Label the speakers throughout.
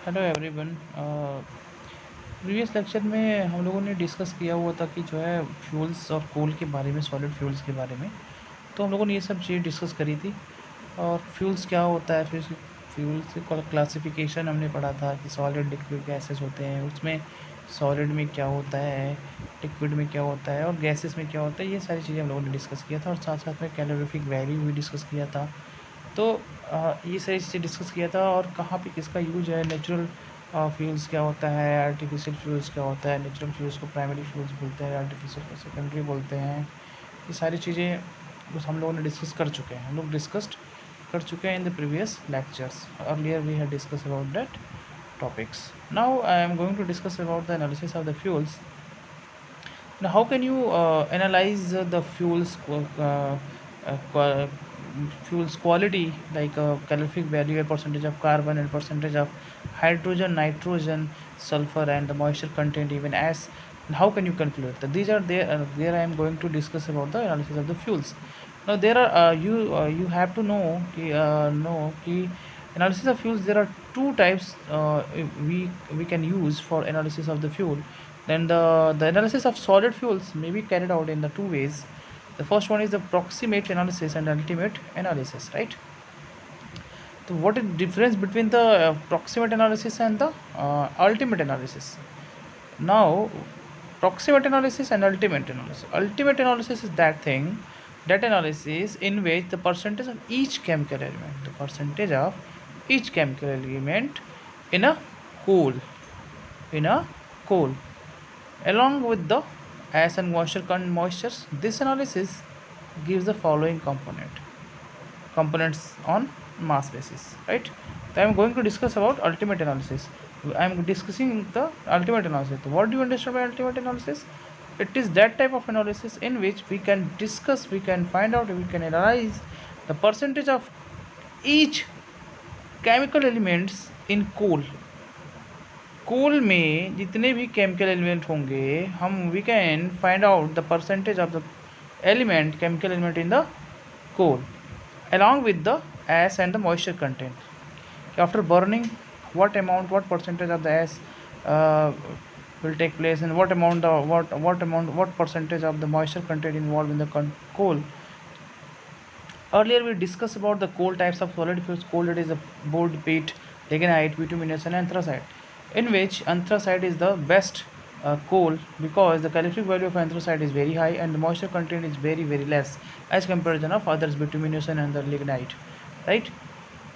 Speaker 1: Hello everyone. Previous lecture में हम लोगों ने डिस्कस किया हुआ था कि जो है फ्यूल्स और कोल के बारे में, सॉलिड फ्यूल्स के बारे में। तो हम लोगों ने ये सब चीज़ें डिस्कस करी थी। और फ्यूल्स क्या होता है, फिर फ्यूल्स की क्लासिफिकेशन हमने पढ़ा था कि सॉलिड, लिक्विड, गैसेस होते हैं। उसमें सॉलिड में क्या होता है, लिक्विड में क्या होता है और गैसेस में क्या होता है, ये सारी चीज़ें हम लोगों ने डिस्कस किया था। और साथ साथ में कैलोरीफिक वैल्यू भी डिस्कस किया था। तो ये सारी चीज़ें डिस्कस किया था। और कहाँ पे किसका यूज है, नेचुरल फ्यूल्स क्या होता है, आर्टिफिशियल फ्यूल्स क्या होता है। नेचुरल फ्यूल्स को प्राइमरी फ्यूल्स बोलते हैं, आर्टिफिशियल को सेकेंडरी बोलते हैं। ये सारी चीज़ें बस हम लोगों ने डिस्कस कर चुके हैं, हम लोग डिस्कस्ड कर चुके हैं in the previous lectures. Earlier we have discuss about that topics. Now I am going to discuss about the analysis of the fuels. Now, how can you analyze the fuels quality, like calorific value, a percentage of carbon and percentage of hydrogen, nitrogen, sulfur, and the moisture content, even as. And how can you calculate that? These are there. There I am going to discuss about the analysis of the fuels. Now there are you have to know कि analysis of fuels, there are two types we can use for analysis of the fuel. Then the analysis of solid fuels may be carried out in the two ways. The first one is the proximate analysis and ultimate analysis, right? So what is difference between the proximate analysis and the ultimate analysis? Now, proximate analysis and ultimate analysis. Ultimate analysis is that analysis in which the percentage of each chemical element, the percentage of each chemical element in a coal, in a coal, along with the ash and moistures. This analysis gives the following components on mass basis, right? So I am going to discuss about ultimate analysis. I am discussing the ultimate analysis. What do you understand by ultimate analysis? It is that type of analysis in which we can discuss, we can find out, we can analyze the percentage of each chemical elements in coal. Coal में जितने भी chemical element होंगे, हम we can find out the percentage of the element, chemical element in the coal, along with the ash and the moisture content. After burning, what percentage of the ash uh, will take place, and what percentage of the moisture content involved in the coal. Earlier we discussed about the coal types of solid fuels. Coal, it is a board, peat, lignite, bituminous, and anthracite, in which anthracite is the best coal, because the calorific value of anthracite is very high and the moisture content is very less as comparison of others, bituminous and the lignite, right?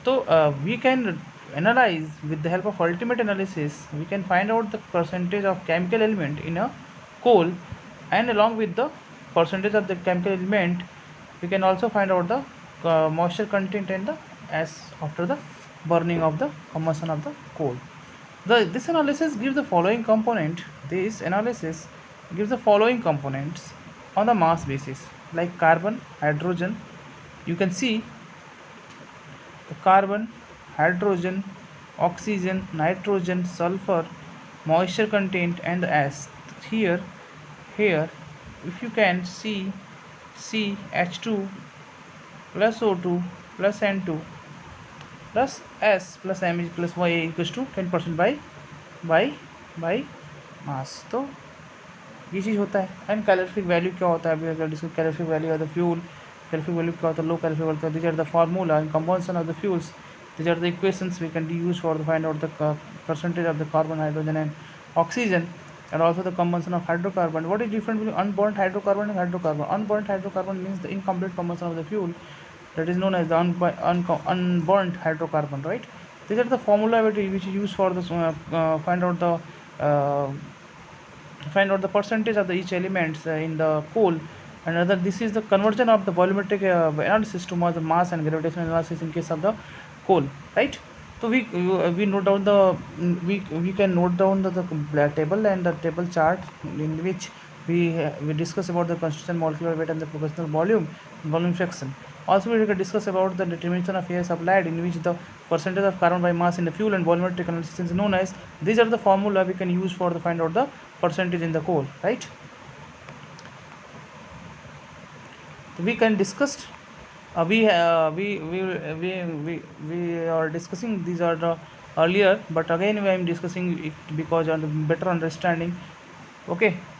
Speaker 1: So we can analyze with the help of ultimate analysis. We can find out the percentage of chemical element in a coal, and along with the percentage of the chemical element, we can also find out the moisture content and the as after the burning of the combustion of the coal. This analysis gives the following component. This analysis gives the following components on the mass basis, like carbon, hydrogen. You can see the carbon, hydrogen, oxygen, nitrogen, sulfur, moisture content, and the ash. Here, here, if you can see CH2 plus O2 plus N2 plus S plus M plus Y equals to 10% by by मास। तो ये चीज़ होता है। And calorific value क्या होता है, अभी अगर discuss calorific value of the fuel, calorific value क्या होता है, low calorific value, this are the formula in combustion of the fuels, this are the equations we can use for the find out the percentage of the carbon, hydrogen, and oxygen, and also the combustion of hydrocarbon. What is different between unburnt hydrocarbon and hydrocarbon? Unburnt hydrocarbon means the incomplete combustion of the fuel, that is known as the unburnt hydrocarbon, right? These are the formula which is used for the uh, find out the percentage of the each elements in the coal. Another, this is the conversion of the volumetric analysis to the mass and gravitational analysis in case of the coal, right? So we note down the we can note down the table and the table chart in which we discuss about the constitution, molecular weight, and the proportional volume fraction. Also we can discuss about the determination of air supplied, in which the percentage of carbon by mass in the fuel and volumetric analysis is known as. These are the formula we can use for the find out the percentage in the coal, right? We can discuss we are discussing, these are the earlier, but again I am discussing it because on better understanding. Okay,